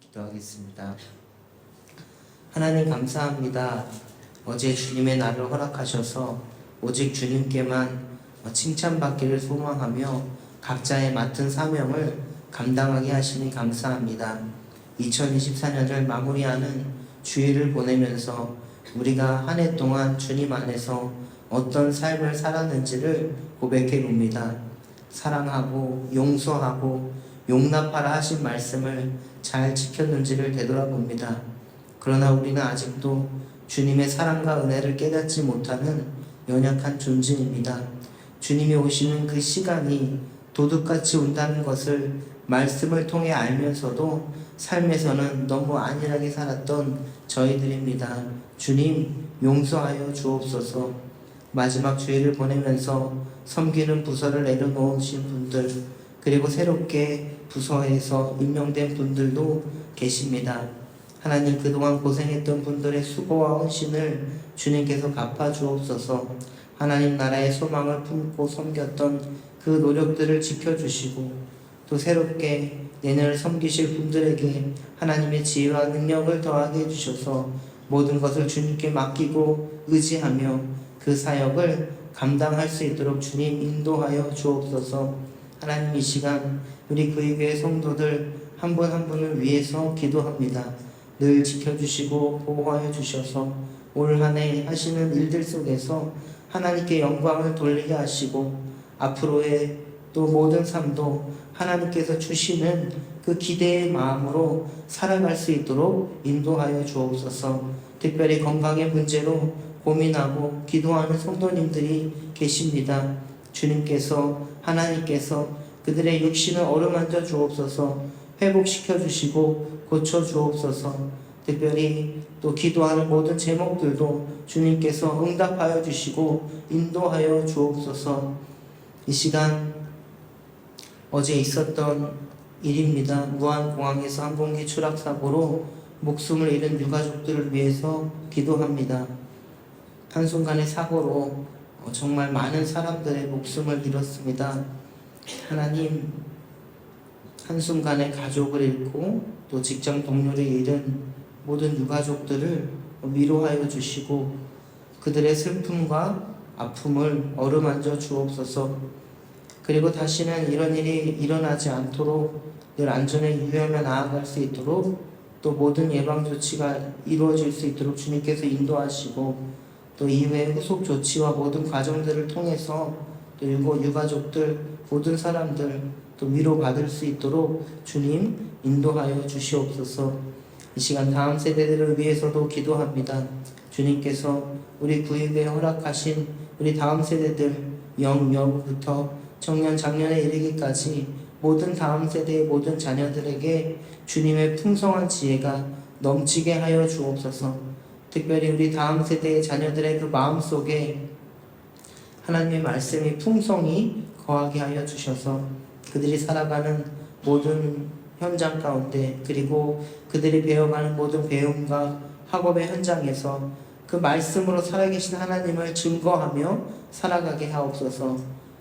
기도하겠습니다. 하나님 감사합니다. 어제 주님의 날을 허락하셔서 오직 주님께만 칭찬받기를 소망하며 각자의 맡은 사명을 감당하게 하시니 감사합니다. 2024년을 마무리하는 주일을 보내면서 우리가 한 해 동안 주님 안에서 어떤 삶을 살았는지를 고백해 봅니다. 사랑하고 용서하고 용납하라 하신 말씀을 잘 지켰는지를 되돌아봅니다. 그러나 우리는 아직도 주님의 사랑과 은혜를 깨닫지 못하는 연약한 존재입니다. 주님이 오시는 그 시간이 도둑같이 온다는 것을 말씀을 통해 알면서도 삶에서는 너무 안일하게 살았던 저희들입니다. 주님 용서하여 주옵소서. 마지막 주일을 보내면서 섬기는 부서를 내려놓으신 분들, 그리고 새롭게 부서에서 임명된 분들도 계십니다. 하나님, 그동안 고생했던 분들의 수고와 헌신을 주님께서 갚아주옵소서. 하나님 나라의 소망을 품고 섬겼던 그 노력들을 지켜주시고, 또 새롭게 내년을 섬기실 분들에게 하나님의 지혜와 능력을 더하게 해주셔서 모든 것을 주님께 맡기고 의지하며 그 사역을 감당할 수 있도록 주님 인도하여 주옵소서. 하나님, 이 시간 우리 그리교회 성도들 한 분 한 분을 위해서 기도합니다. 늘 지켜주시고 보호하여 주셔서 올 한 해 하시는 일들 속에서 하나님께 영광을 돌리게 하시고, 앞으로의 또 모든 삶도 하나님께서 주시는 그 기대의 마음으로 살아갈 수 있도록 인도하여 주옵소서. 특별히 건강의 문제로 고민하고 기도하는 성도님들이 계십니다. 주님께서, 하나님께서 그들의 육신을 어루만져 주옵소서. 회복시켜 주시고 고쳐 주옵소서. 특별히 또 기도하는 모든 제목들도 주님께서 응답하여 주시고 인도하여 주옵소서. 이 시간 어제 있었던 일입니다. 무안공항에서 항공기 추락사고로 목숨을 잃은 유가족들을 위해서 기도합니다. 한순간의 사고로 정말 많은 사람들의 목숨을 잃었습니다. 하나님, 한순간에 가족을 잃고 또 직장 동료를 잃은 모든 유가족들을 위로하여 주시고 그들의 슬픔과 아픔을 어루만져 주옵소서. 그리고 다시는 이런 일이 일어나지 않도록 늘 안전에 유의하며 나아갈 수 있도록, 또 모든 예방 조치가 이루어질 수 있도록 주님께서 인도하시고, 또 이후의 후속 조치와 모든 과정들을 통해서 또 유가족들 모든 사람들 또 위로받을 수 있도록 주님 인도하여 주시옵소서. 이 시간 다음 세대들을 위해서도 기도합니다. 주님께서 우리 구육에 허락하신 우리 다음 세대들 영여부터 청년 장년에 이르기까지 모든 다음 세대의 모든 자녀들에게 주님의 풍성한 지혜가 넘치게 하여 주옵소서. 특별히 우리 다음 세대의 자녀들의 그 마음속에 하나님의 말씀이 풍성히 거하게 하여 주셔서 그들이 살아가는 모든 현장 가운데, 그리고 그들이 배워가는 모든 배움과 학업의 현장에서 그 말씀으로 살아계신 하나님을 증거하며 살아가게 하옵소서.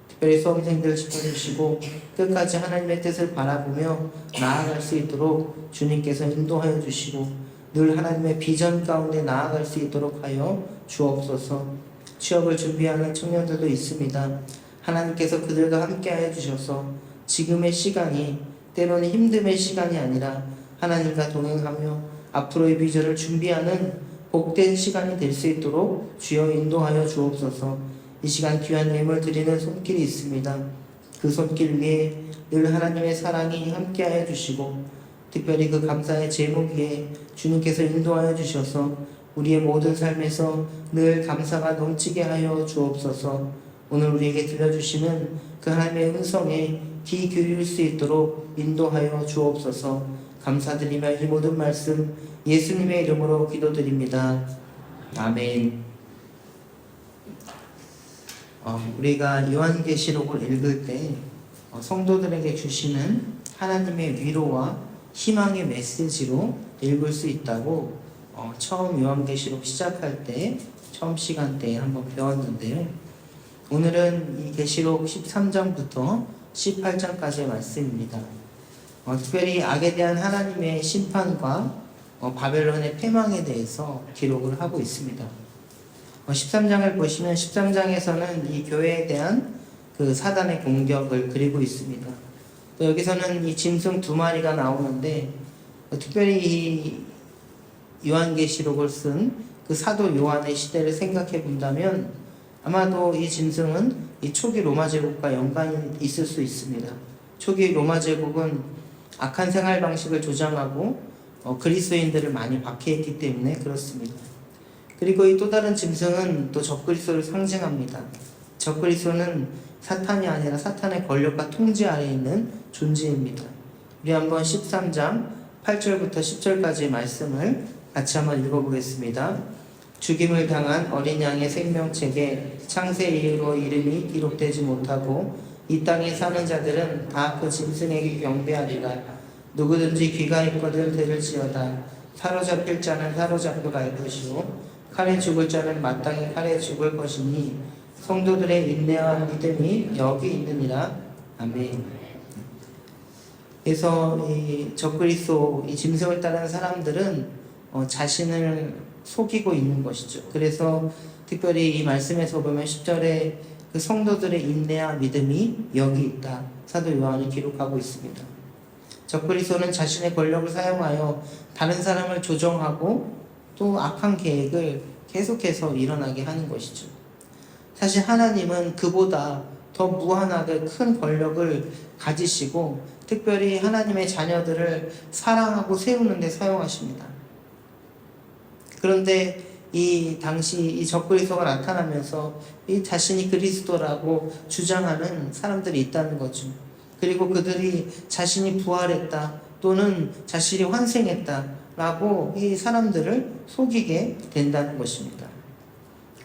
특별히 수험생들 지켜주시고 끝까지 하나님의 뜻을 바라보며 나아갈 수 있도록 주님께서 인도하여 주시고 늘 하나님의 비전 가운데 나아갈 수 있도록 하여 주옵소서. 취업을 준비하는 청년들도 있습니다. 하나님께서 그들과 함께하여 주셔서 지금의 시간이 때로는 힘듦의 시간이 아니라 하나님과 동행하며 앞으로의 비전을 준비하는 복된 시간이 될 수 있도록 주여 인도하여 주옵소서. 이 시간 귀한 예물 드리는 손길이 있습니다. 그 손길 위에 늘 하나님의 사랑이 함께하여 주시고, 특별히 그 감사의 제목 위에 주님께서 인도하여 주셔서 우리의 모든 삶에서 늘 감사가 넘치게 하여 주옵소서. 오늘 우리에게 들려주시는 그 하나님의 음성에 귀 기울일 수 있도록 인도하여 주옵소서. 감사드리며 이 모든 말씀 예수님의 이름으로 기도드립니다. 아멘. 우리가 요한계시록을 읽을 때 성도들에게 주시는 하나님의 위로와 희망의 메시지로 읽을 수 있다고 처음 요한계시록 시작할 때 처음 시간대에 한번 배웠는데요. 오늘은 이 계시록 13장부터 18장까지의 말씀입니다. 특별히 악에 대한 하나님의 심판과 바벨론의 패망에 대해서 기록을 하고 있습니다. 13장을 보시면 13장에서는 이 교회에 대한 그 사단의 공격을 그리고 있습니다. 또 여기서는 이 짐승 2마리가 나오는데 특별히 이 요한계시록을 쓴 그 사도 요한의 시대를 생각해 본다면 아마도 이 짐승은 이 초기 로마 제국과 연관이 있을 수 있습니다. 초기 로마 제국은 악한 생활 방식을 조장하고 그리스도인들을 많이 박해했기 때문에 그렇습니다. 그리고 이 또 다른 짐승은 또 적그리스도를 상징합니다. 적그리스도는 사탄이 아니라 사탄의 권력과 통제 아래에 있는 존재입니다. 우리 한번 13장 8절부터 10절까지의 말씀을 같이 한번 읽어보겠습니다. 죽임을 당한 어린 양의 생명책에 창세 이후로 이름이 기록되지 못하고 이 땅에 사는 자들은 다 그 짐승에게 경배하리라. 누구든지 귀가 있거든 들을지어다. 사로잡힐 자는 사로잡혀 갈 것이요 칼에 죽을 자는 마땅히 칼에 죽을 것이니 성도들의 인내와 믿음이 여기 있느니라. 아멘. 그래서 이 적그리스도 이 짐승을 따르는 사람들은 자신을 속이고 있는 것이죠. 그래서 특별히 이 말씀에서 보면 10절에 그 성도들의 인내와 믿음이 여기 있다. 사도 요한이 기록하고 있습니다. 적그리스도는 자신의 권력을 사용하여 다른 사람을 조종하고 또 악한 계획을 계속해서 일어나게 하는 것이죠. 사실 하나님은 그보다 더 무한하게 큰 권력을 가지시고 특별히 하나님의 자녀들을 사랑하고 세우는 데 사용하십니다. 그런데 이 당시 이 적그리스도가 나타나면서 이 자신이 그리스도라고 주장하는 사람들이 있다는 거죠. 그리고 그들이 자신이 부활했다 또는 자신이 환생했다 라고 이 사람들을 속이게 된다는 것입니다.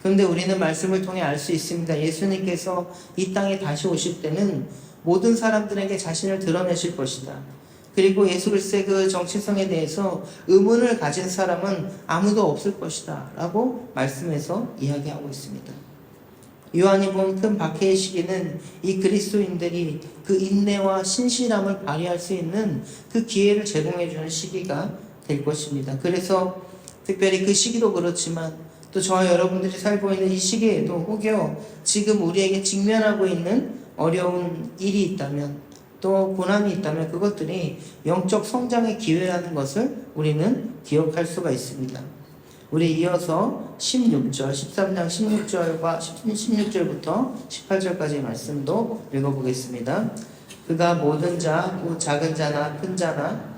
그런데 우리는 말씀을 통해 알 수 있습니다. 예수님께서 이 땅에 다시 오실 때는 모든 사람들에게 자신을 드러내실 것이다. 그리고 예수 그리스도의 그 정체성에 대해서 의문을 가진 사람은 아무도 없을 것이다 라고 말씀에서 이야기하고 있습니다. 요한이 본 큰 박해의 시기는 이 그리스도인들이 그 인내와 신실함을 발휘할 수 있는 그 기회를 제공해 주는 시기가 될 것입니다. 그래서 특별히 그 시기도 그렇지만 또 저와 여러분들이 살고 있는 이 시기에도 혹여 지금 우리에게 직면하고 있는 어려운 일이 있다면 또 고난이 있다면 그것들이 영적 성장의 기회라는 것을 우리는 기억할 수가 있습니다. 우리 이어서 16절, 13장 16절과 16절부터 18절까지의 말씀도 읽어보겠습니다. 그가 모든 자, 또 작은 자나 큰 자나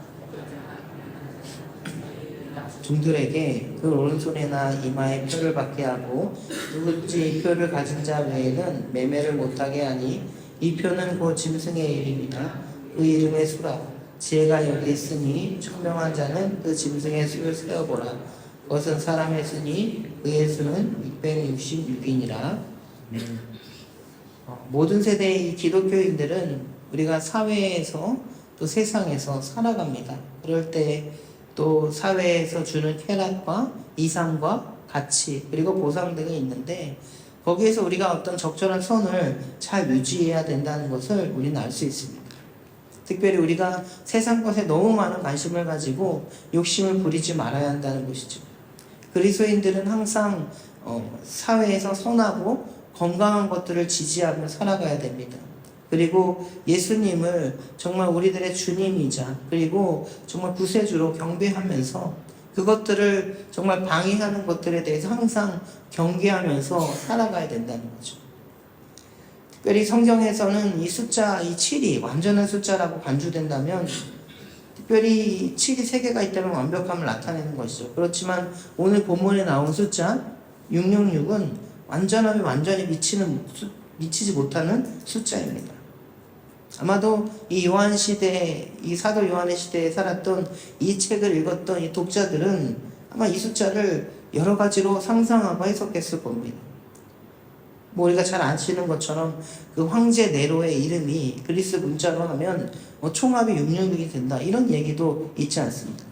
종들에게 그 오른손이나 이마에 표를 받게 하고 누구든지 이 표를 가진 자 외에는 매매를 못하게 하니 이 표는 곧 짐승의 이름이다. 그 이름의 수라. 지혜가 여기 있으니 총명한 자는 그 짐승의 수를 세어보라. 그것은 사람의 수니 그의 수는 666이니라. 모든 세대의 이 기독교인들은 우리가 사회에서 또 세상에서 살아갑니다. 그럴 때 또 사회에서 주는 쾌락과 이상과 가치 그리고 보상 등이 있는데 거기에서 우리가 어떤 적절한 선을 잘 유지해야 된다는 것을 우리는 알 수 있습니다. 특별히 우리가 세상 것에 너무 많은 관심을 가지고 욕심을 부리지 말아야 한다는 것이죠. 그리스도인들은 항상 사회에서 선하고 건강한 것들을 지지하며 살아가야 됩니다. 그리고 예수님을 정말 우리들의 주님이자 그리고 정말 구세주로 경배하면서 그것들을 정말 방해하는 것들에 대해서 항상 경계하면서 살아가야 된다는 거죠. 특별히 성경에서는 이 숫자, 이 7이 완전한 숫자라고 간주된다면 특별히 7이 3개가 있다면 완벽함을 나타내는 것이죠. 그렇지만 오늘 본문에 나온 숫자 666은 완전함이 완전히 미치지 못하는 숫자입니다. 아마도 이 요한 시대, 이 사도 요한의 시대에 살았던 이 책을 읽었던 이 독자들은 아마 이 숫자를 여러 가지로 상상하고 해석했을 겁니다. 우리가 잘 아시는 것처럼 그 황제 네로의 이름이 그리스 문자로 하면 총합이 666이 된다 이런 얘기도 있지 않습니까?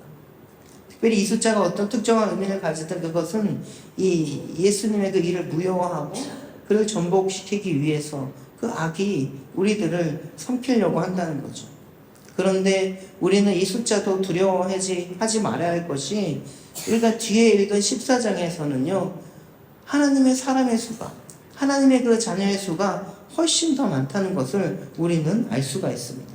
특별히 이 숫자가 어떤 특정한 의미를 가지든 그것은 이 예수님의 그 일을 무효화하고 그를 전복시키기 위해서 그 악이 우리들을 삼키려고 한다는 거죠. 그런데 우리는 이 숫자도 두려워하지 말아야 할 것이, 우리가 뒤에 읽은 14장에서는요, 하나님의 사람의 수가, 하나님의 그 자녀의 수가 훨씬 더 많다는 것을 우리는 알 수가 있습니다.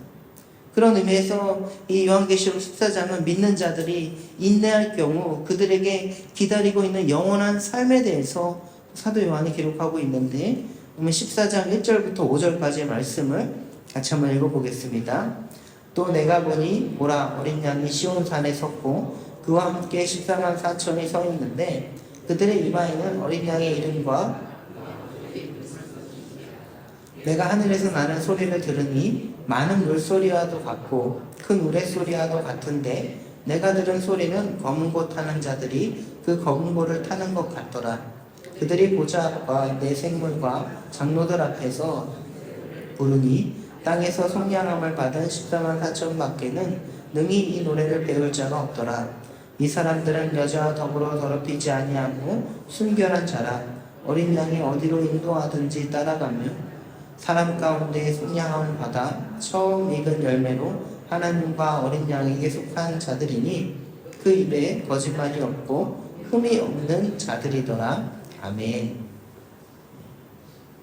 그런 의미에서 이 요한계시록 14장은 믿는 자들이 인내할 경우 그들에게 기다리고 있는 영원한 삶에 대해서 사도 요한이 기록하고 있는데, 그러면 14장 1절부터 5절까지의 말씀을 같이 한번 읽어보겠습니다. 또 내가 보니 보라, 어린 양이 시온산에 섰고 그와 함께 14만 4천이 서 있는데 그들의 이마에는 어린 양의 이름과 내가 하늘에서 나는 소리를 들으니 많은 물소리와도 같고 큰 우레소리와도 같은데 내가 들은 소리는 검은 고 타는 자들이 그 검은 고를 타는 것 같더라. 그들이 보좌 앞과 내 생물과 장로들 앞에서 부르니 땅에서 속량함을 받은 14만 4천 밖에는 능히 이 노래를 배울 자가 없더라. 이 사람들은 여자와 더불어 더럽히지 아니하고 순결한 자라. 어린 양이 어디로 인도하든지 따라가며 사람 가운데 속량함을 받아 처음 익은 열매로 하나님과 어린 양에게 속한 자들이니 그 입에 거짓말이 없고 흠이 없는 자들이더라. 아멘.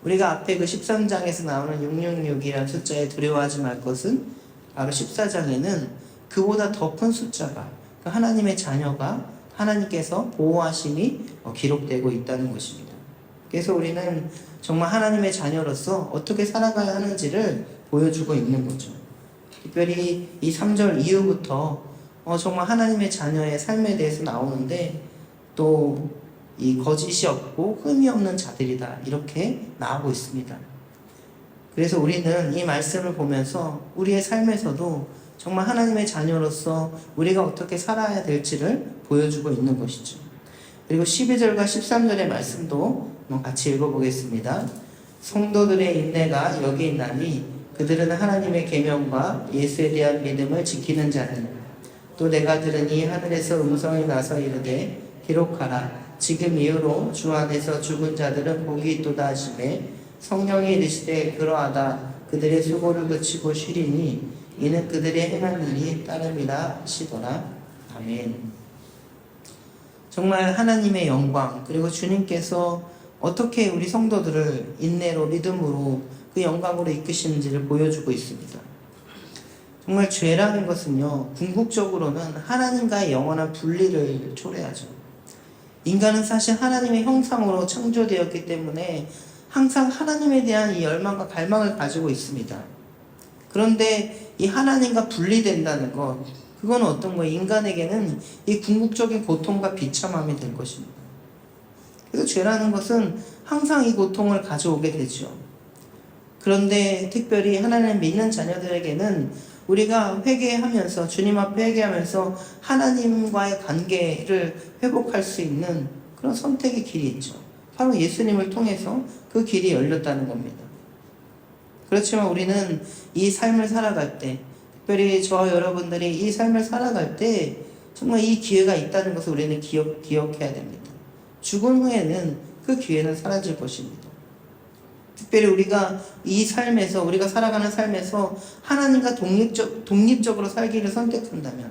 우리가 앞에 그 13장에서 나오는 666이라는 숫자에 두려워하지 말 것은 바로 14장에는 그보다 더 큰 숫자가, 하나님의 자녀가 하나님께서 보호하심이 기록되고 있다는 것입니다. 그래서 우리는 정말 하나님의 자녀로서 어떻게 살아가야 하는지를 보여주고 있는 거죠. 특별히 이 3절 이후부터 정말 하나님의 자녀의 삶에 대해서 나오는데, 또 이 거짓이 없고 흠이 없는 자들이다, 이렇게 나오고 있습니다. 그래서 우리는 이 말씀을 보면서 우리의 삶에서도 정말 하나님의 자녀로서 우리가 어떻게 살아야 될지를 보여주고 있는 것이죠. 그리고 12절과 13절의 말씀도 같이 읽어보겠습니다. 성도들의 인내가 여기 있나니 그들은 하나님의 계명과 예수에 대한 믿음을 지키는 자들. 또 내가 들으니 하늘에서 음성이 나서 이르되 기록하라. 지금 이후로 주 안에서 죽은 자들은 복이 있도다 하시매 성령이 이르시되 그러하다. 그들의 수고를 그치고 쉬리니 이는 그들의 행한 일이 따름이라 하시더라. 아멘. 정말 하나님의 영광, 그리고 주님께서 어떻게 우리 성도들을 인내로 믿음으로 그 영광으로 이끄시는지를 보여주고 있습니다. 정말 죄라는 것은요, 궁극적으로는 하나님과의 영원한 분리를 초래하죠. 인간은 사실 하나님의 형상으로 창조되었기 때문에 항상 하나님에 대한 이 열망과 갈망을 가지고 있습니다. 그런데 이 하나님과 분리된다는 것, 그건 어떤 거예요? 인간에게는 이 궁극적인 고통과 비참함이 될 것입니다. 그래서 죄라는 것은 항상 이 고통을 가져오게 되죠. 그런데 특별히 하나님을 믿는 자녀들에게는 우리가 회개하면서, 주님 앞에 회개하면서 하나님과의 관계를 회복할 수 있는 그런 선택의 길이 있죠. 바로 예수님을 통해서 그 길이 열렸다는 겁니다. 그렇지만 우리는 이 삶을 살아갈 때, 특별히 저와 여러분들이 이 삶을 살아갈 때 정말 이 기회가 있다는 것을 우리는 기억해야 됩니다. 죽은 후에는 그 기회는 사라질 것입니다. 특별히 우리가 이 삶에서, 우리가 살아가는 삶에서 하나님과 독립적으로 살기를 선택한다면,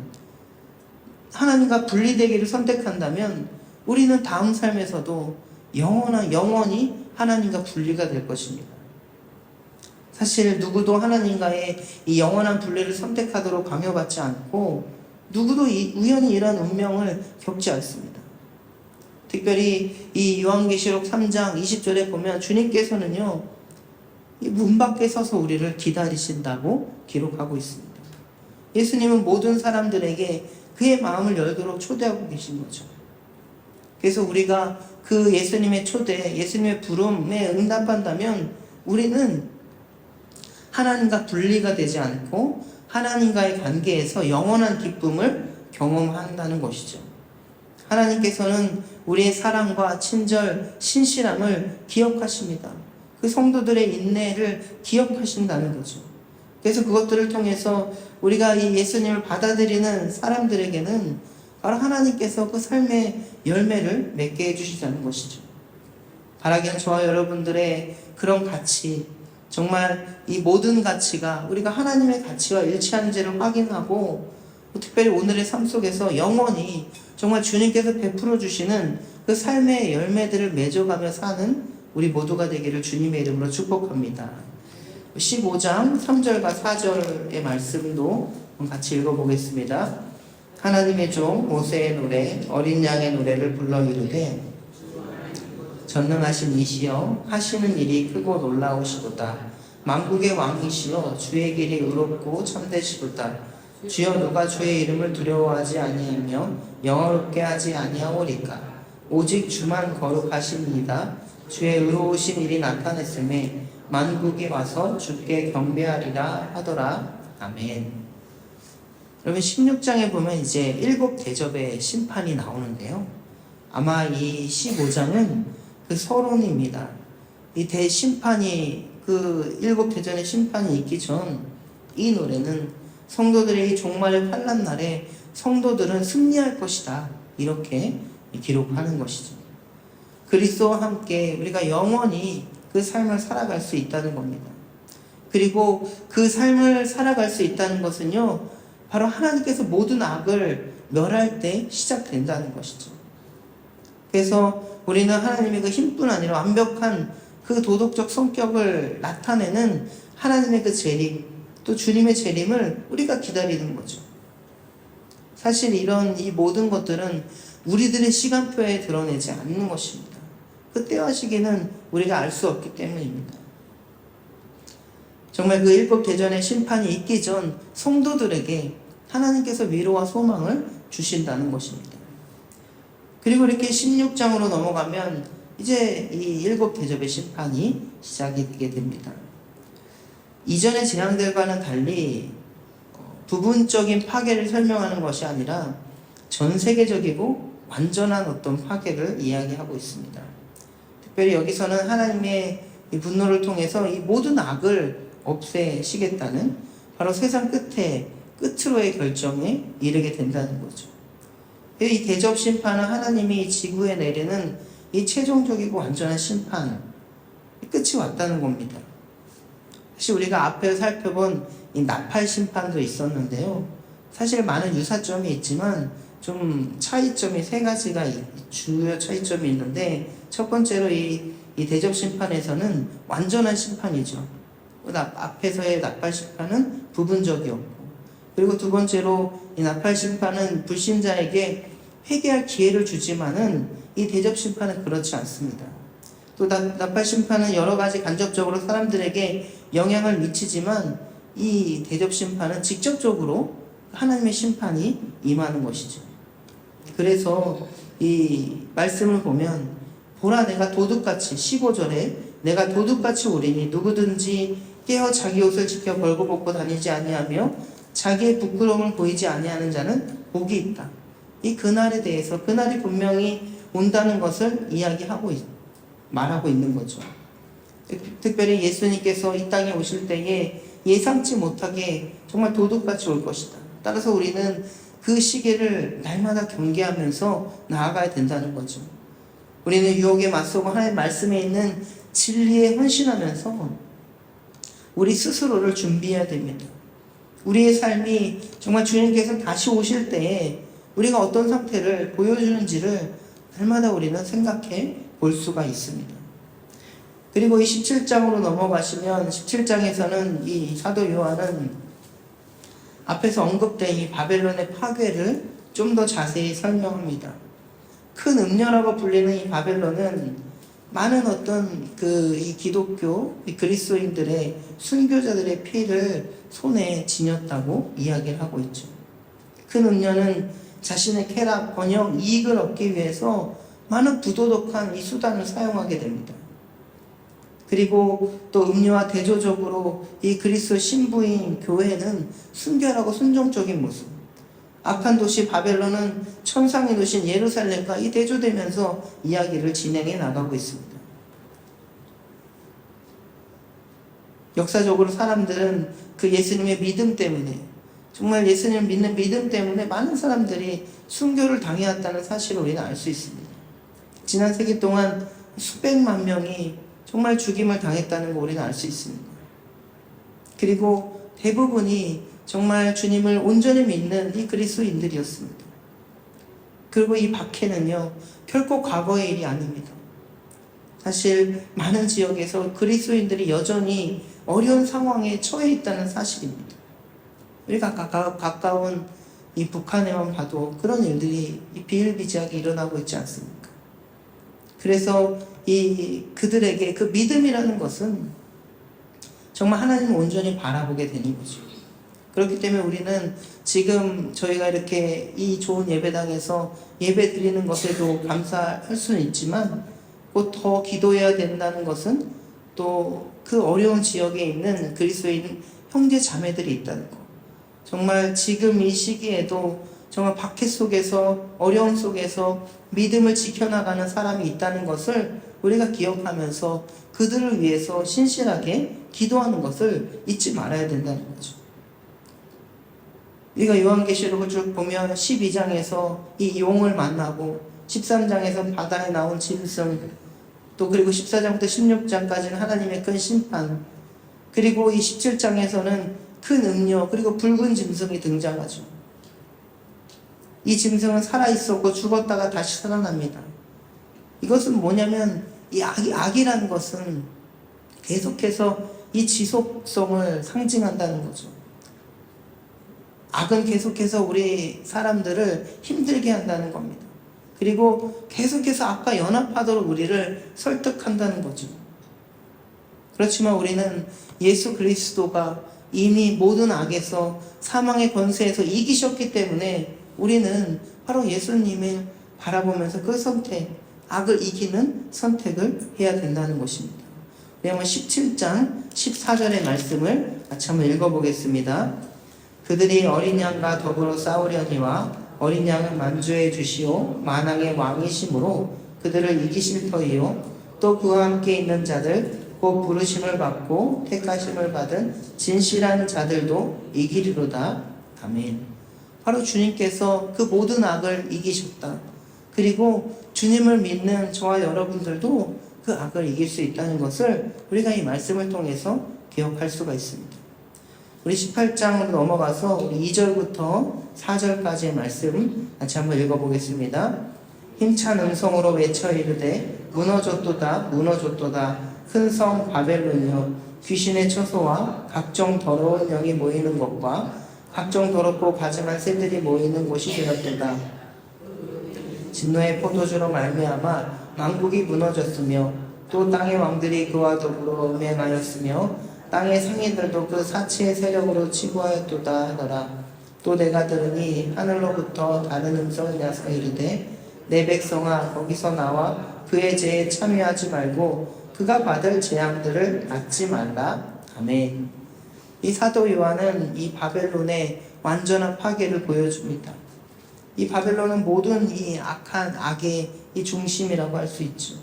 하나님과 분리되기를 선택한다면 우리는 다음 삶에서도 영원히 하나님과 분리가 될 것입니다. 사실 누구도 하나님과의 이 영원한 분리를 선택하도록 강요받지 않고 누구도 우연히 이런 운명을 겪지 않습니다. 특별히 이 요한계시록 3장 20절에 보면 주님께서는요, 이 문 밖에 서서 우리를 기다리신다고 기록하고 있습니다. 예수님은 모든 사람들에게 그의 마음을 열도록 초대하고 계신 거죠. 그래서 우리가 그 예수님의 초대, 예수님의 부름에 응답한다면 우리는 하나님과 분리가 되지 않고 하나님과의 관계에서 영원한 기쁨을 경험한다는 것이죠. 하나님께서는 우리의 사랑과 친절, 신실함을 기억하십니다. 그 성도들의 인내를 기억하신다는 거죠. 그래서 그것들을 통해서 우리가 이 예수님을 받아들이는 사람들에게는 바로 하나님께서 그 삶의 열매를 맺게 해주시자는 것이죠. 바라기는 저와 여러분들의 그런 가치, 정말 이 모든 가치가 우리가 하나님의 가치와 일치하는지를 확인하고 특별히 오늘의 삶 속에서 영원히 정말 주님께서 베풀어 주시는 그 삶의 열매들을 맺어가며 사는 우리 모두가 되기를 주님의 이름으로 축복합니다. 15장 3절과 4절의 말씀도 같이 읽어보겠습니다. 하나님의 종 모세의 노래 어린 양의 노래를 불러 이르되 전능하신 이시여 하시는 일이 크고 놀라우시도다. 만국의 왕이시여 주의 길이 의롭고 참되시도다. 주여 누가 주의 이름을 두려워하지 아니하며 영화롭게 하지 아니하오리까. 오직 주만 거룩하시니이다. 주의 의로우신 일이 나타냈음에 만국이 와서 주께 경배하리라 하더라. 아멘. 여러분 16장에 보면 이제 일곱 대접의 심판이 나오는데요. 아마 이 15장은 그 서론입니다. 이 대심판이 그 일곱 대전의 심판이 있기 전 이 노래는 성도들의 이 종말의 환난 날에 성도들은 승리할 것이다 이렇게 기록하는 것이죠. 그리스도와 함께 우리가 영원히 그 삶을 살아갈 수 있다는 겁니다. 그리고 그 삶을 살아갈 수 있다는 것은요, 바로 하나님께서 모든 악을 멸할 때 시작된다는 것이죠. 그래서 우리는 하나님의 그 힘뿐 아니라 완벽한 그 도덕적 성격을 나타내는 하나님의 그 재림, 또 주님의 재림을 우리가 기다리는 거죠. 사실 이 모든 것들은 우리들의 시간표에 드러내지 않는 것입니다. 그 때와 시기는 우리가 알 수 없기 때문입니다. 정말 그 일곱 대전의 심판이 있기 전 성도들에게 하나님께서 위로와 소망을 주신다는 것입니다. 그리고 이렇게 16장으로 넘어가면 이제 이 일곱 대접의 심판이 시작이 되게 됩니다. 이전의 재앙들과는 달리 부분적인 파괴를 설명하는 것이 아니라 전 세계적이고 완전한 어떤 파괴를 이야기하고 있습니다. 특별히 여기서는 하나님의 이 분노를 통해서 이 모든 악을 없애시겠다는 바로 세상 끝으로의 결정에 이르게 된다는 거죠. 이 대접 심판은 하나님이 지구에 내리는 이 최종적이고 완전한 심판, 끝이 왔다는 겁니다. 사실 우리가 앞에 살펴본 이 나팔 심판도 있었는데요. 사실 많은 유사점이 있지만 좀 차이점이 세 가지가 주요 차이점이 있는데, 첫 번째로 이 대접 심판에서는 완전한 심판이죠. 앞에서의 나팔 심판은 부분적이었고, 그리고 두 번째로 이 나팔 심판은 불신자에게 회개할 기회를 주지만은 이 대접 심판은 그렇지 않습니다. 또 나팔 심판은 여러 가지 간접적으로 사람들에게 영향을 미치지만 이 대접 심판은 직접적으로 하나님의 심판이 임하는 것이죠. 그래서 이 말씀을 보면 보라 내가 도둑같이 15절에 내가 도둑같이 오리니 누구든지 깨어 자기 옷을 지켜 벌거벗고 다니지 아니하며 자기의 부끄러움을 보이지 아니하는 자는 복이 있다. 이 그날에 대해서 그날이 분명히 온다는 것을 말하고 있는 거죠. 특별히 예수님께서 이 땅에 오실 때에 예상치 못하게 정말 도둑같이 올 것이다. 따라서 우리는 그 시기를 날마다 경계하면서 나아가야 된다는 거죠. 우리는 유혹에 맞서고 하나님의 말씀에 있는 진리에 헌신하면서 우리 스스로를 준비해야 됩니다. 우리의 삶이 정말 주님께서 다시 오실 때에 우리가 어떤 상태를 보여주는지를 날마다 우리는 생각해 볼 수가 있습니다. 그리고 이 17장으로 넘어가시면 17장에서는 이 사도 요한은 앞에서 언급된 이 바벨론의 파괴를 좀 더 자세히 설명합니다. 큰 음녀라고 불리는 이 바벨론은 많은 어떤 이 기독교, 이 그리스도인들의 순교자들의 피를 손에 지녔다고 이야기를 하고 있죠. 큰 음녀는 자신의 쾌락, 번영, 이익을 얻기 위해서 많은 부도덕한 이 수단을 사용하게 됩니다. 그리고 또 음료와 대조적으로 이 그리스도 신부인 교회는 순결하고 순종적인 모습, 악한 도시 바벨론은 천상의 도시인 예루살렘과 이 대조되면서 이야기를 진행해 나가고 있습니다. 역사적으로 사람들은 그 예수님의 믿음 때문에, 정말 예수님을 믿는 믿음 때문에 많은 사람들이 순교를 당해왔다는 사실을 우리는 알 수 있습니다. 지난 세기 동안 수백만 명이 정말 죽임을 당했다는 거 우리는 알 수 있습니다. 그리고 대부분이 정말 주님을 온전히 믿는 이 그리스도인들이었습니다. 그리고 이 박해는요, 결코 과거의 일이 아닙니다. 사실 많은 지역에서 그리스도인들이 여전히 어려운 상황에 처해 있다는 사실입니다. 우리가 가까운 이 북한에만 봐도 그런 일들이 비일비재하게 일어나고 있지 않습니까? 그래서 그들에게 그 믿음이라는 것은 정말 하나님을 온전히 바라보게 되는 거죠. 그렇기 때문에 우리는 지금 저희가 이렇게 이 좋은 예배당에서 예배 드리는 것에도 감사할 수는 있지만 곧 더 기도해야 된다는 것은 또 그 어려운 지역에 있는 그리스도인 형제 자매들이 있다는 것. 정말 지금 이 시기에도 정말 박해 속에서 어려움 속에서 믿음을 지켜나가는 사람이 있다는 것을 우리가 기억하면서 그들을 위해서 신실하게 기도하는 것을 잊지 말아야 된다는 거죠. 우리가 요한계시록을 쭉 보면 12장에서 이 용을 만나고 13장에서 바다에 나온 짐승, 또 그리고 14장부터 16장까지는 하나님의 큰 심판, 그리고 이 17장에서는 큰 음료, 그리고 붉은 짐승이 등장하죠. 이 짐승은 살아있었고 죽었다가 다시 살아납니다. 이것은 뭐냐면 이 악이라는 것은 계속해서 이 지속성을 상징한다는 거죠. 악은 계속해서 우리 사람들을 힘들게 한다는 겁니다. 그리고 계속해서 악과 연합하도록 우리를 설득한다는 거죠. 그렇지만 우리는 예수 그리스도가 이미 모든 악에서 사망의 권세에서 이기셨기 때문에 우리는 바로 예수님을 바라보면서 그 선택, 악을 이기는 선택을 해야 된다는 것입니다. 우리 한번 17장 14절의 말씀을 같이 한번 읽어보겠습니다. 그들이 어린 양과 더불어 싸우려니와 어린 양은 만주해 주시오 만왕의 왕이심으로 그들을 이기실 터이요 또 그와 함께 있는 자들 곧 부르심을 받고 택하심을 받은 진실한 자들도 이기리로다. 아멘. 바로 주님께서 그 모든 악을 이기셨다. 그리고 주님을 믿는 저와 여러분들도 그 악을 이길 수 있다는 것을 우리가 이 말씀을 통해서 기억할 수가 있습니다. 우리 18장으로 넘어가서 우리 2절부터 4절까지의 말씀 같이 한번 읽어보겠습니다. 힘찬 음성으로 외쳐 이르되 무너졌도다 무너졌도다 큰 성 바벨론이여 귀신의 처소와 각종 더러운 영이 모이는 것과 각종 더럽고 가증한 새들이 모이는 곳이 되었도다. 진노의 포도주로 말미암아 만국이 무너졌으며 또 땅의 왕들이 그와 더불어 음행하였으며 땅의 상인들도 그 사치의 세력으로 치부하였도다 하더라. 또 내가 들으니 하늘로부터 다른 음성이 나서 이르되 내 백성아 거기서 나와 그의 죄에 참여하지 말고 그가 받을 재앙들을 받지 말라. 아멘. 이 사도 요한은 이 바벨론의 완전한 파괴를 보여줍니다. 이 바벨론은 모든 이 악한 악의 이 중심이라고 할 수 있죠.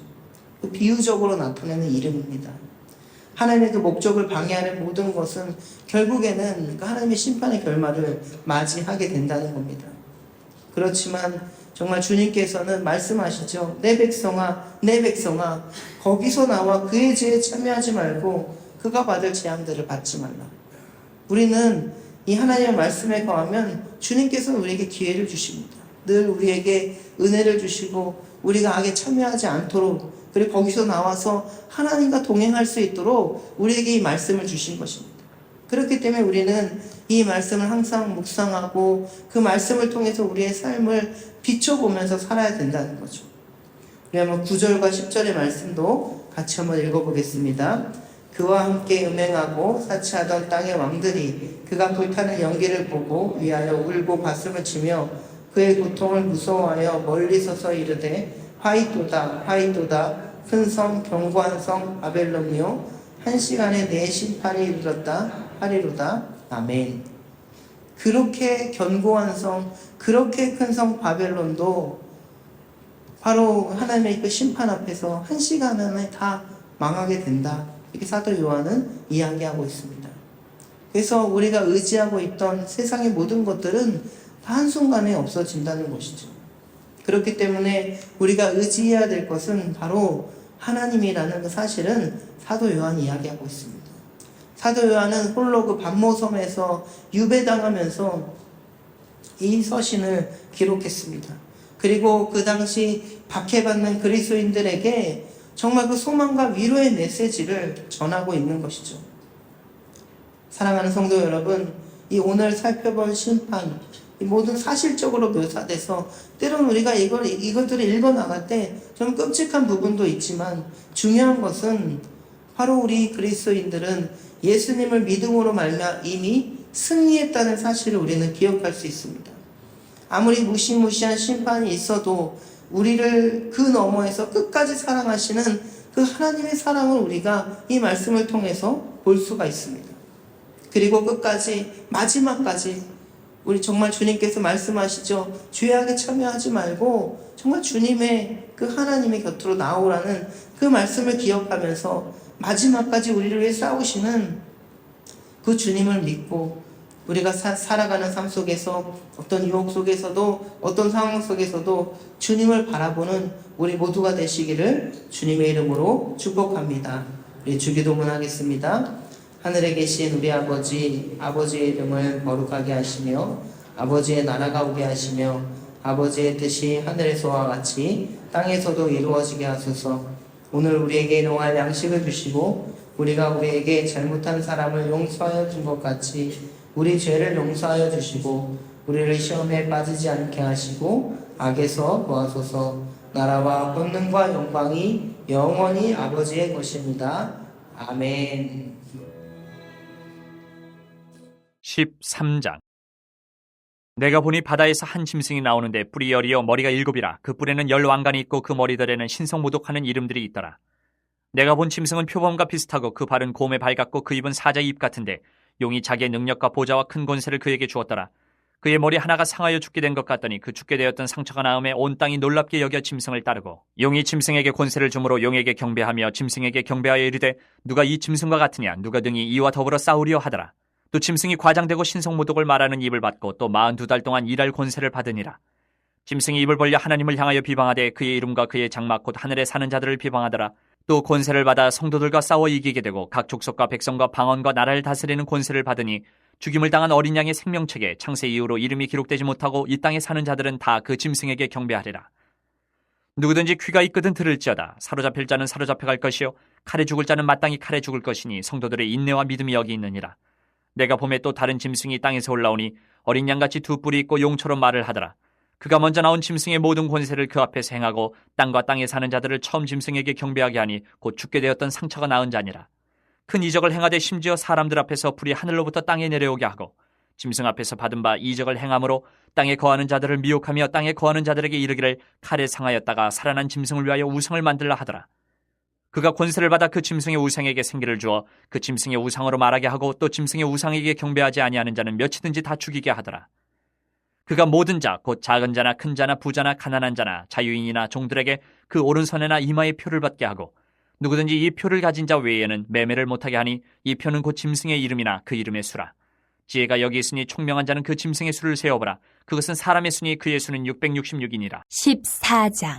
그 비유적으로 나타내는 이름입니다. 하나님의 그 목적을 방해하는 모든 것은 결국에는 그 하나님의 심판의 결말을 맞이하게 된다는 겁니다. 그렇지만 정말 주님께서는 말씀하시죠. 내 백성아, 내 백성아, 거기서 나와 그의 죄에 참여하지 말고 그가 받을 재앙들을 받지 말라. 우리는 이 하나님의 말씀에 거하면 주님께서는 우리에게 기회를 주십니다. 늘 우리에게 은혜를 주시고 우리가 악에 참여하지 않도록, 그리고 거기서 나와서 하나님과 동행할 수 있도록 우리에게 이 말씀을 주신 것입니다. 그렇기 때문에 우리는 이 말씀을 항상 묵상하고 그 말씀을 통해서 우리의 삶을 비춰보면서 살아야 된다는 거죠. 우리 한번 9절과 10절의 말씀도 같이 한번 읽어보겠습니다. 그와 함께 음행하고 사치하던 땅의 왕들이 그가 불타는 연기를 보고 위하여 울고 가슴을 치며 그의 고통을 무서워하여 멀리 서서 이르되 화이도다 화이도다 큰 성 견고한 성 바벨론이요 한 시간에 내 심판이 이르렀다 하리로다. 아멘. 그렇게 견고한 성, 그렇게 큰 성 바벨론도 바로 하나님의 그 심판 앞에서 한 시간 안에 다 망하게 된다. 이렇게 사도 요한은 이야기하고 있습니다. 그래서 우리가 의지하고 있던 세상의 모든 것들은 다 한순간에 없어진다는 것이죠. 그렇기 때문에 우리가 의지해야 될 것은 바로 하나님이라는 그 사실은 사도 요한이 이야기하고 있습니다. 사도 요한은 홀로 그 반모섬에서 유배당하면서 이 서신을 기록했습니다. 그리고 그 당시 박해받는 그리스도인들에게 정말 그 소망과 위로의 메시지를 전하고 있는 것이죠. 사랑하는 성도 여러분, 이 오늘 살펴볼 심판, 이 모든 사실적으로 묘사돼서 때로는 우리가 이것들을 읽어 나갈 때 좀 끔찍한 부분도 있지만 중요한 것은 바로 우리 그리스도인들은 예수님을 믿음으로 말미암아 이미 승리했다는 사실을 우리는 기억할 수 있습니다. 아무리 무시무시한 심판이 있어도 우리를 그 너머에서 끝까지 사랑하시는 그 하나님의 사랑을 우리가 이 말씀을 통해서 볼 수가 있습니다. 그리고 끝까지 마지막까지 우리 정말 주님께서 말씀하시죠. 죄악에 참여하지 말고 정말 주님의 그 하나님의 곁으로 나오라는 그 말씀을 기억하면서 마지막까지 우리를 위해 싸우시는 그 주님을 믿고 우리가 살아가는 삶 속에서 어떤 유혹 속에서도 어떤 상황 속에서도 주님을 바라보는 우리 모두가 되시기를 주님의 이름으로 축복합니다. 우리 주기도문 하겠습니다. 하늘에 계신 우리 아버지의 이름을 거룩하게 하시며 아버지의 나라가 오게 하시며 아버지의 뜻이 하늘에서와 같이 땅에서도 이루어지게 하소서. 오늘 우리에게 일용할 양식을 주시고 우리가 우리에게 잘못한 사람을 용서하여 준 것 같이 우리 죄를 용서하여 주시고 우리를 시험에 빠지지 않게 하시고 악에서 구하소서. 나라와 권능과 영광이 영원히 아버지의 것입니다. 아멘. 13장. 내가 보니 바다에서 한 짐승이 나오는데 뿔이 10이요 머리가 7이라 그 뿔에는 10왕관이 있고 그 머리들에는 신성모독하는 이름들이 있더라. 내가 본 짐승은 표범과 비슷하고 그 발은 곰의 발 같고 그 입은 사자의 입 같은데 용이 자기의 능력과 보좌와 큰 권세를 그에게 주었더라. 그의 머리 하나가 상하여 죽게 된 것 같더니 그 죽게 되었던 상처가 나음에 온 땅이 놀랍게 여겨 짐승을 따르고 용이 짐승에게 권세를 주므로 용에게 경배하며 짐승에게 경배하여 이르되 누가 이 짐승과 같으냐 누가 등이 이와 더불어 싸우리요 하더라. 또 짐승이 과장되고 신성모독을 말하는 입을 받고 또 42달 동안 일할 권세를 받으니라. 짐승이 입을 벌려 하나님을 향하여 비방하되 그의 이름과 그의 장막 곧 하늘에 사는 자들을 비방하더라. 또 권세를 받아 성도들과 싸워 이기게 되고 각 족속과 백성과 방언과 나라를 다스리는 권세를 받으니 죽임을 당한 어린 양의 생명책에 창세 이후로 이름이 기록되지 못하고 이 땅에 사는 자들은 다 그 짐승에게 경배하리라. 누구든지 귀가 있거든 들을지어다. 사로잡힐 자는 사로잡혀갈 것이요 칼에 죽을 자는 마땅히 칼에 죽을 것이니 성도들의 인내와 믿음이 여기 있느니라. 내가 봄에 또 다른 짐승이 땅에서 올라오니 어린 양같이 두 뿔이 있고 용처럼 말을 하더라. 그가 먼저 나온 짐승의 모든 권세를 그 앞에서 행하고 땅과 땅에 사는 자들을 처음 짐승에게 경배하게 하니 곧 죽게 되었던 상처가 나은 자니라. 큰 이적을 행하되 심지어 사람들 앞에서 불이 하늘로부터 땅에 내려오게 하고 짐승 앞에서 받은 바 이적을 행함으로 땅에 거하는 자들을 미혹하며 땅에 거하는 자들에게 이르기를 칼에 상하였다가 살아난 짐승을 위하여 우상을 만들라 하더라. 그가 권세를 받아 그 짐승의 우상에게 생기를 주어 그 짐승의 우상으로 말하게 하고 또 짐승의 우상에게 경배하지 아니하는 자는 몇이든지 다 죽이게 하더라. 그가 모든 자 곧 작은 자나 큰 자나 부자나 가난한 자나 자유인이나 종들에게 그 오른손에나 이마에 표를 받게 하고 누구든지 이 표를 가진 자 외에는 매매를 못하게 하니 이 표는 곧 짐승의 이름이나 그 이름의 수라. 지혜가 여기 있으니 총명한 자는 그 짐승의 수를 세어보라. 그것은 사람의 수니 그의 수는 666이니라. 14장.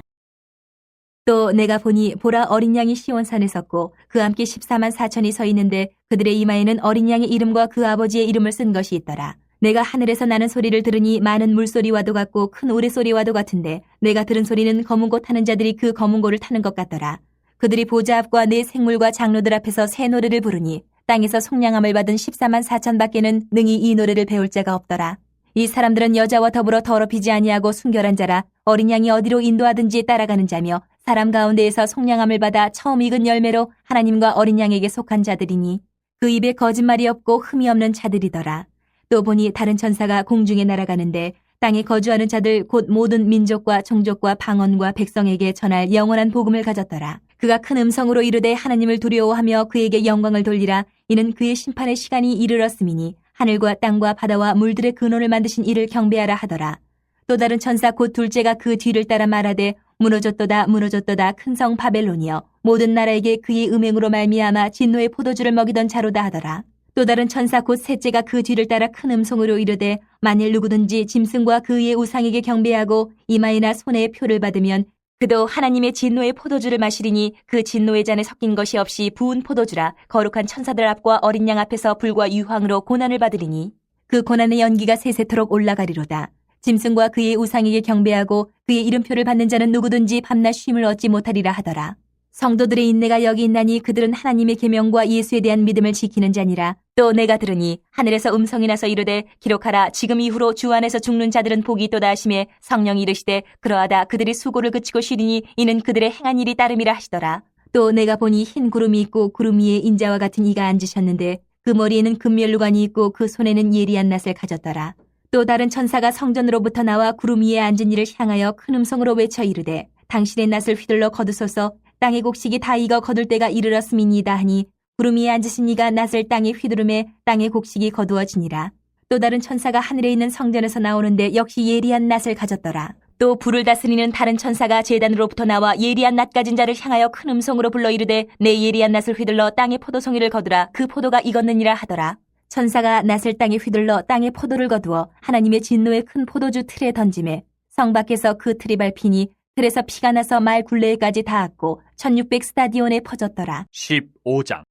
또 내가 보니 보라 어린 양이 시온산에 섰고 그 함께 14만 4천이 서 있는데 그들의 이마에는 어린 양의 이름과 그 아버지의 이름을 쓴 것이 있더라. 내가 하늘에서 나는 소리를 들으니 많은 물소리와도 같고 큰 우레소리와도 같은데 내가 들은 소리는 검은 고 타는 자들이 그 검은 고를 타는 것 같더라. 그들이 보좌 앞과 네 생물과 장로들 앞에서 새 노래를 부르니 땅에서 속량함을 받은 14만 4천 밖에는 능히 이 노래를 배울 자가 없더라. 이 사람들은 여자와 더불어 더럽히지 아니하고 순결한 자라 어린 양이 어디로 인도하든지 따라가는 자며 사람 가운데에서 속량함을 받아 처음 익은 열매로 하나님과 어린 양에게 속한 자들이니 그 입에 거짓말이 없고 흠이 없는 자들이더라. 또 보니 다른 천사가 공중에 날아가는데 땅에 거주하는 자들 곧 모든 민족과 종족과 방언과 백성에게 전할 영원한 복음을 가졌더라. 그가 큰 음성으로 이르되 하나님을 두려워하며 그에게 영광을 돌리라. 이는 그의 심판의 시간이 이르렀음이니 하늘과 땅과 바다와 물들의 근원을 만드신 이를 경배하라 하더라. 또 다른 천사 곧 둘째가 그 뒤를 따라 말하되 무너졌도다 무너졌도다 큰 성 바벨론이여 모든 나라에게 그의 음행으로 말미암아 진노의 포도주를 먹이던 자로다 하더라. 또 다른 천사 곧 셋째가 그 뒤를 따라 큰 음성으로 이르되 만일 누구든지 짐승과 그의 우상에게 경배하고 이마에나 손에 표를 받으면 그도 하나님의 진노의 포도주를 마시리니 그 진노의 잔에 섞인 것이 없이 부은 포도주라. 거룩한 천사들 앞과 어린 양 앞에서 불과 유황으로 고난을 받으리니 그 고난의 연기가 세세토록 올라가리로다. 짐승과 그의 우상에게 경배하고 그의 이름표를 받는 자는 누구든지 밤낮 쉼을 얻지 못하리라 하더라. 성도들의 인내가 여기 있나니 그들은 하나님의 계명과 예수에 대한 믿음을 지키는 자니라. 또 내가 들으니 하늘에서 음성이 나서 이르되 기록하라. 지금 이후로 주 안에서 죽는 자들은 복이 있도다 하시매 성령이 이르시되 그러하다. 그들이 수고를 그치고 쉬리니 이는 그들의 행한 일이 따름이라 하시더라. 또 내가 보니 흰 구름이 있고 구름 위에 인자와 같은 이가 앉으셨는데 그 머리에는 금면류관이 있고 그 손에는 예리한 낫을 가졌더라. 또 다른 천사가 성전으로부터 나와 구름 위에 앉은 이를 향하여 큰 음성으로 외쳐 이르되 당신의 낫을 휘둘러 거두소서. 땅의 곡식이 다 익어 거둘 때가 이르렀음이니이다 하니 구름 위에 앉으신 이가 낫을 땅에 휘두르매 땅의 곡식이 거두어지니라. 또 다른 천사가 하늘에 있는 성전에서 나오는데 역시 예리한 낫을 가졌더라. 또 불을 다스리는 다른 천사가 제단으로부터 나와 예리한 낫 가진 자를 향하여 큰 음성으로 불러 이르되 내 예리한 낫을 휘둘러 땅의 포도송이를 거두라. 그 포도가 익었느니라 하더라. 천사가 낫을 땅에 휘둘러 땅의 포도를 거두어 하나님의 진노의 큰 포도주 틀에 던지매 성 밖에서 그 틀이 밟히니 틀에서 피가 나서 말 굴레에까지 닿았고 1600 스타디온에 퍼졌더라. 15장.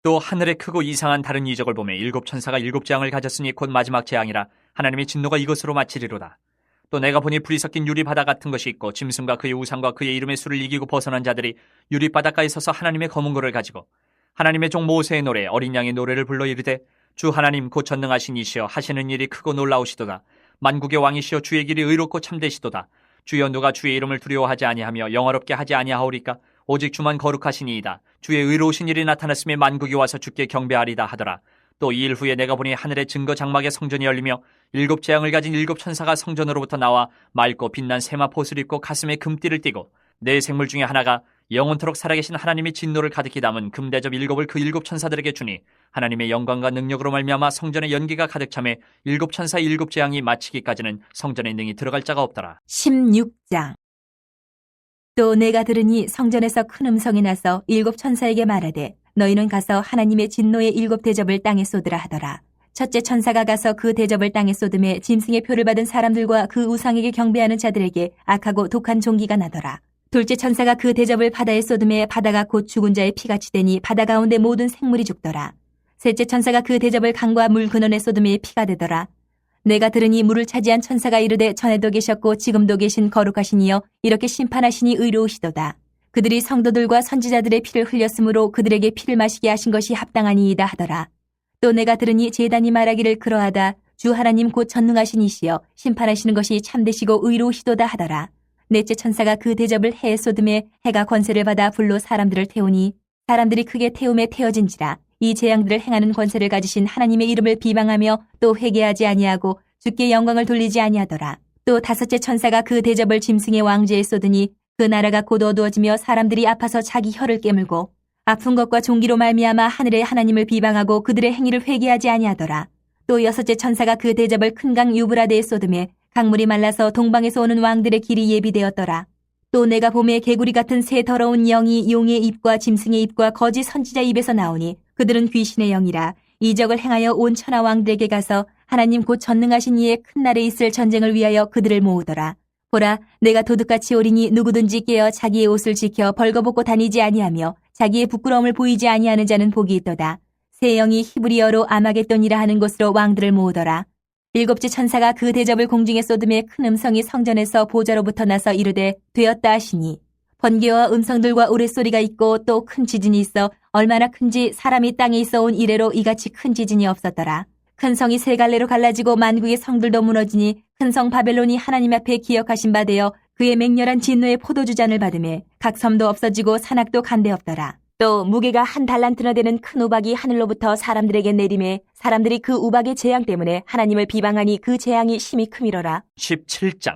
또 하늘에 크고 이상한 다른 이적을 보매 일곱 천사가 일곱 재앙을 가졌으니 곧 마지막 재앙이라. 하나님의 진노가 이것으로 마치리로다. 또 내가 보니 불이 섞인 유리바다 같은 것이 있고 짐승과 그의 우상과 그의 이름의 수를 이기고 벗어난 자들이 유리바닷가에 서서 하나님의 검은 고를 가지고 하나님의 종 모세의 노래 어린 양의 노래를 불러 이르되 주 하나님 곧 전능하신 이시여 하시는 일이 크고 놀라우시도다. 만국의 왕이시여 주의 길이 의롭고 참되시도다. 주여 누가 주의 이름을 두려워하지 아니하며 영화롭게 하지 아니하오리까. 오직 주만 거룩하시니이다. 주의 의로우신 일이 나타났으며 만국이 와서 주께 경배하리다 하더라. 또 이 일 후에 내가 보니 하늘의 증거 장막의 성전이 열리며 일곱 재앙을 가진 일곱 천사가 성전으로부터 나와 맑고 빛난 세마포옷을 입고 가슴에 금띠를 띠고 네 생물 중에 하나가 영원토록 살아계신 하나님의 진노를 가득히 담은 금대접 일곱을 그 일곱 천사들에게 주니 하나님의 영광과 능력으로 말미암아 성전의 연기가 가득 차매 일곱 천사의 일곱 재앙이 마치기까지는 성전에 능히 들어갈 자가 없더라. 16장. 또 내가 들으니 성전에서 큰 음성이 나서 일곱 천사에게 말하되 너희는 가서 하나님의 진노의 일곱 대접을 땅에 쏟으라 하더라. 첫째 천사가 가서 그 대접을 땅에 쏟음에 짐승의 표를 받은 사람들과 그 우상에게 경배하는 자들에게 악하고 독한 종기가 나더라. 둘째 천사가 그 대접을 바다에 쏟음에 바다가 곧 죽은 자의 피같이 되니 바다 가운데 모든 생물이 죽더라. 셋째 천사가 그 대접을 강과 물 근원에 쏟음에 피가 되더라. 내가 들으니 물을 차지한 천사가 이르되 전에도 계셨고 지금도 계신 거룩하신 이여 이렇게 심판하시니 의로우시도다. 그들이 성도들과 선지자들의 피를 흘렸으므로 그들에게 피를 마시게 하신 것이 합당하니이다 하더라. 또 내가 들으니 제단이 말하기를 그러하다. 주 하나님 곧 전능하신 이시여 심판하시는 것이 참되시고 의로우시도다 하더라. 넷째 천사가 그 대접을 해에 쏟음에 해가 권세를 받아 불로 사람들을 태우니 사람들이 크게 태움에 태워진지라. 이 재앙들을 행하는 권세를 가지신 하나님의 이름을 비방하며 또 회개하지 아니하고 주께 영광을 돌리지 아니하더라. 또 다섯째 천사가 그 대접을 짐승의 왕제에 쏟으니 그 나라가 곧 어두워지며 사람들이 아파서 자기 혀를 깨물고 아픈 것과 종기로 말미암아 하늘의 하나님을 비방하고 그들의 행위를 회개하지 아니하더라. 또 여섯째 천사가 그 대접을 큰 강 유브라데에 쏟음에 강물이 말라서 동방에서 오는 왕들의 길이 예비되었더라. 또 내가 봄에 개구리 같은 새 더러운 영이 용의 입과 짐승의 입과 거짓 선지자 입에서 나오니 그들은 귀신의 영이라. 이적을 행하여 온 천하 왕들에게 가서 하나님 곧 전능하신 이의 큰 날에 있을 전쟁을 위하여 그들을 모으더라. 보라, 내가 도둑같이 오리니 누구든지 깨어 자기의 옷을 지켜 벌거벗고 다니지 아니하며 자기의 부끄러움을 보이지 아니하는 자는 복이 있도다. 새 영이 히브리어로 아마겟돈이라 하는 곳으로 왕들을 모으더라. 일곱째 천사가 그 대접을 공중에 쏟음에 큰 음성이 성전에서 보좌로부터 나서 이르되 되었다 하시니 번개와 음성들과 우레소리가 있고 또 큰 지진이 있어 얼마나 큰지 사람이 땅에 있어 온 이래로 이같이 큰 지진이 없었더라. 큰 성이 세 갈래로 갈라지고 만국의 성들도 무너지니 큰 성 바벨론이 하나님 앞에 기억하신 바 되어 그의 맹렬한 진노의 포도주 잔을 받으매 각 섬도 없어지고 산악도 간데없더라. 또 무게가 한 달란트나 되는 큰 우박이 하늘로부터 사람들에게 내림에 사람들이 그 우박의 재앙 때문에 하나님을 비방하니 그 재앙이 심히 크미러라. 17장.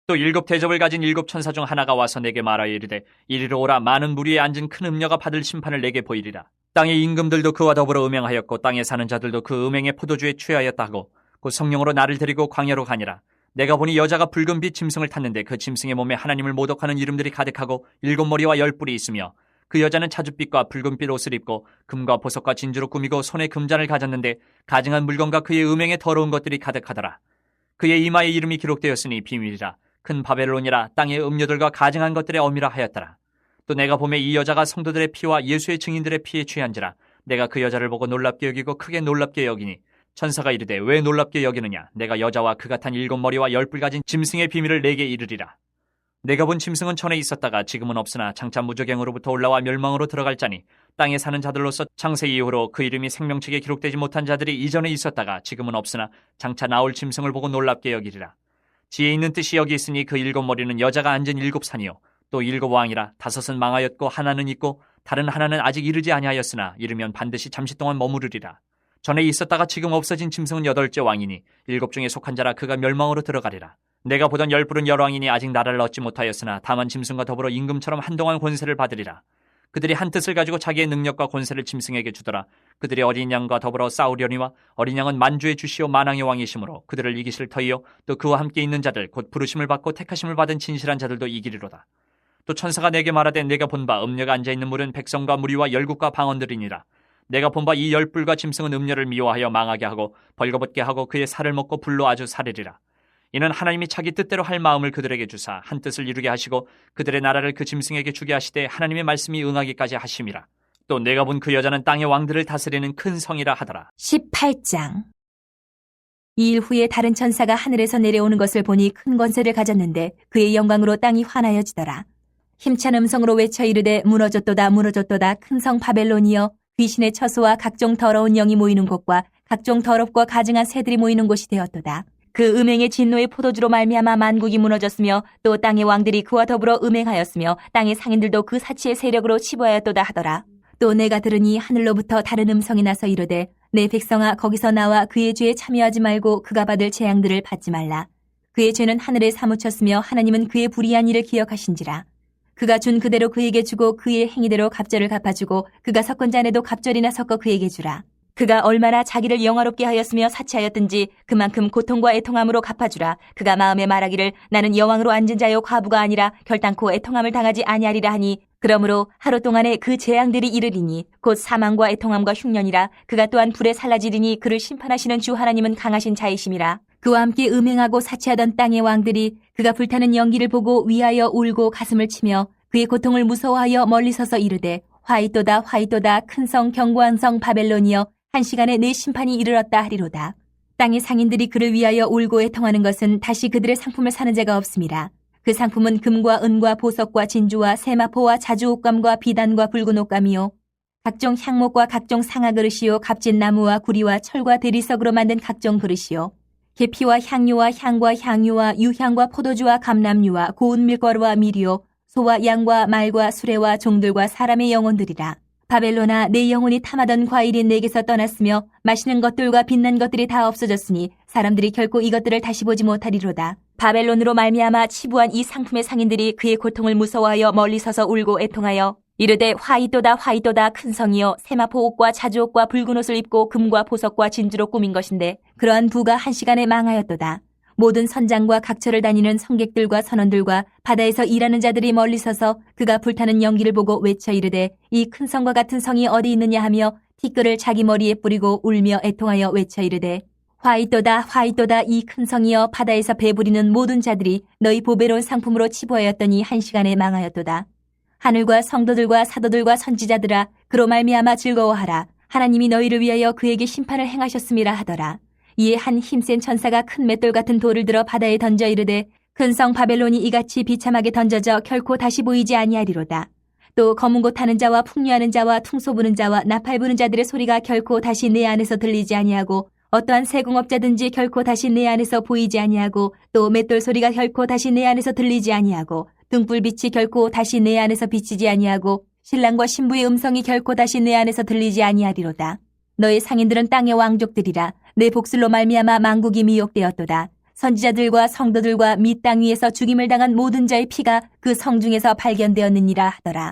또 일곱 대접을 가진 일곱 천사 중 하나가 와서 내게 말하여 이르되 이리로 오라. 많은 물 위에 앉은 큰 음녀가 받을 심판을 내게 보이리라. 땅의 임금들도 그와 더불어 음행하였고 땅에 사는 자들도 그 음행의 포도주에 취하였다 하고 곧 성령으로 나를 데리고 광야로 가니라. 내가 보니 여자가 붉은 빛 짐승을 탔는데 그 짐승의 몸에 하나님을 모독하는 이름들이 가득하고 일곱 머리와 열 뿔이 있으며 그 여자는 자줏빛과 붉은빛 옷을 입고 금과 보석과 진주로 꾸미고 손에 금잔을 가졌는데 가증한 물건과 그의 음행에 더러운 것들이 가득하더라. 그의 이마에 이름이 기록되었으니 비밀이라. 큰 바벨론이라 땅의 음료들과 가증한 것들의 어미라 하였더라. 또 내가 보매 이 여자가 성도들의 피와 예수의 증인들의 피에 취한지라. 내가 그 여자를 보고 놀랍게 여기고 크게 놀랍게 여기니 천사가 이르되 왜 놀랍게 여기느냐. 내가 여자와 그가 탄 7머리와 10뿔 가진 짐승의 비밀을 내게 이르리라. 내가 본 짐승은 전에 있었다가 지금은 없으나 장차 무저갱으로부터 올라와 멸망으로 들어갈 자니 땅에 사는 자들로서 창세 이후로 그 이름이 생명책에 기록되지 못한 자들이 이전에 있었다가 지금은 없으나 장차 나올 짐승을 보고 놀랍게 여기리라. 지혜 있는 뜻이 여기 있으니 그 7머리는 여자가 앉은 7산이요 또 7왕이라. 5은 망하였고 하나는 있고 다른 하나는 아직 이르지 아니하였으나 이르면 반드시 잠시 동안 머무르리라. 전에 있었다가 지금 없어진 짐승은 8째 왕이니 7 중에 속한 자라. 그가 멸망으로 들어가리라. 내가 보던 10뿔은 열왕이니 아직 나라를 얻지 못하였으나 다만 짐승과 더불어 임금처럼 한동안 권세를 받으리라. 그들이 한 뜻을 가지고 자기의 능력과 권세를 짐승에게 주더라. 그들이 어린 양과 더불어 싸우려니와 어린 양은 만주의 주시오 만왕의 왕이시므로 그들을 이기실 터이요 또 그와 함께 있는 자들 곧 부르심을 받고 택하심을 받은 진실한 자들도 이기리로다. 또 천사가 내게 말하되 내가 본 바 음녀가 앉아있는 물은 백성과 무리와 열국과 방언들이니라. 내가 본 바 이 10뿔과 짐승은 음녀를 미워하여 망하게 하고 벌거벗게 하고 그의 살을 먹고 불로 아주 사르리라. 이는 하나님이 자기 뜻대로 할 마음을 그들에게 주사 한 뜻을 이루게 하시고 그들의 나라를 그 짐승에게 주게 하시되 하나님의 말씀이 응하기까지 하심이라. 또 내가 본 그 여자는 땅의 왕들을 다스리는 큰 성이라 하더라. 18장. 이 일 후에 다른 천사가 하늘에서 내려오는 것을 보니 큰 권세를 가졌는데 그의 영광으로 땅이 환하여지더라. 힘찬 음성으로 외쳐 이르되 무너졌도다 무너졌도다 큰 성 바벨론이여 귀신의 처소와 각종 더러운 영이 모이는 곳과 각종 더럽고 가증한 새들이 모이는 곳이 되었도다. 그 음행의 진노의 포도주로 말미암아 만국이 무너졌으며 또 땅의 왕들이 그와 더불어 음행하였으며 땅의 상인들도 그 사치의 세력으로 치부하였도다 하더라. 또 내가 들으니 하늘로부터 다른 음성이 나서 이르되 내 백성아 거기서 나와 그의 죄에 참여하지 말고 그가 받을 재앙들을 받지 말라. 그의 죄는 하늘에 사무쳤으며 하나님은 그의 불의한 일을 기억하신지라. 그가 준 그대로 그에게 주고 그의 행위대로 갑절을 갚아주고 그가 섞은 잔에도 갑절이나 섞어 그에게 주라. 그가 얼마나 자기를 영화롭게 하였으며 사치하였든지 그만큼 고통과 애통함으로 갚아주라. 그가 마음에 말하기를 나는 여왕으로 앉은 자요 과부가 아니라 결단코 애통함을 당하지 아니하리라 하니 그러므로 하루 동안에 그 재앙들이 이르리니 곧 사망과 애통함과 흉년이라. 그가 또한 불에 살라지리니 그를 심판하시는 주 하나님은 강하신 자이심이라. 그와 함께 음행하고 사치하던 땅의 왕들이 그가 불타는 연기를 보고 위하여 울고 가슴을 치며 그의 고통을 무서워하여 멀리 서서 이르되 화이또다 화이또다 큰 성 견고한 성 바벨론이여 한 시간에 내 심판이 이르렀다 하리로다. 땅의 상인들이 그를 위하여 울고 애통하는 것은 다시 그들의 상품을 사는 자가 없음이라. 그 상품은 금과 은과 보석과 진주와 세마포와 자주 옷감과 비단과 붉은 옷감이요 각종 향목과 각종 상아 그릇이요 값진 나무와 구리와 철과 대리석으로 만든 각종 그릇이요 계피와 향료와 향과 향유와 유향과 포도주와 감람유와 고운 밀가루와 밀이요 소와 양과 말과 수레와 종들과 사람의 영혼들이라. 바벨론아 내 영혼이 탐하던 과일이 내게서 떠났으며 마시는 것들과 빛난 것들이 다 없어졌으니 사람들이 결코 이것들을 다시 보지 못하리로다. 바벨론으로 말미암아 치부한 이 상품의 상인들이 그의 고통을 무서워하여 멀리 서서 울고 애통하여 이르되 화이또다 화이또다 큰 성이여 세마포 옷과 자주옷과 붉은 옷을 입고 금과 보석과 진주로 꾸민 것인데 그러한 부가 한 시간에 망하였도다. 모든 선장과 각처를 다니는 성객들과 선원들과 바다에서 일하는 자들이 멀리 서서 그가 불타는 연기를 보고 외쳐 이르되 이 큰 성과 같은 성이 어디 있느냐 하며 티끌을 자기 머리에 뿌리고 울며 애통하여 외쳐 이르되 화이또다 화이또다 이 큰 성이여 바다에서 배부리는 모든 자들이 너희 보배로운 상품으로 치부하였더니 한 시간에 망하였도다. 하늘과 성도들과 사도들과 선지자들아 그로 말미암아 즐거워하라. 하나님이 너희를 위하여 그에게 심판을 행하셨음이라 하더라. 이에 한 힘센 천사가 큰 맷돌 같은 돌을 들어 바다에 던져 이르되 큰 성 바벨론이 이같이 비참하게 던져져 결코 다시 보이지 아니하리로다. 또 검은 곳 타는 자와 풍류하는 자와 퉁소 부는 자와 나팔 부는 자들의 소리가 결코 다시 내 안에서 들리지 아니하고 어떠한 세공업자든지 결코 다시 내 안에서 보이지 아니하고 또 맷돌 소리가 결코 다시 내 안에서 들리지 아니하고 등불빛이 결코 다시 내 안에서 비치지 아니하고 신랑과 신부의 음성이 결코 다시 내 안에서 들리지 아니하리로다. 너의 상인들은 땅의 왕족들이라. 내 복술로 말미암아 만국이 미혹되었도다. 선지자들과 성도들과 및 땅 위에서 죽임을 당한 모든 자의 피가 그 성 중에서 발견되었느니라 하더라.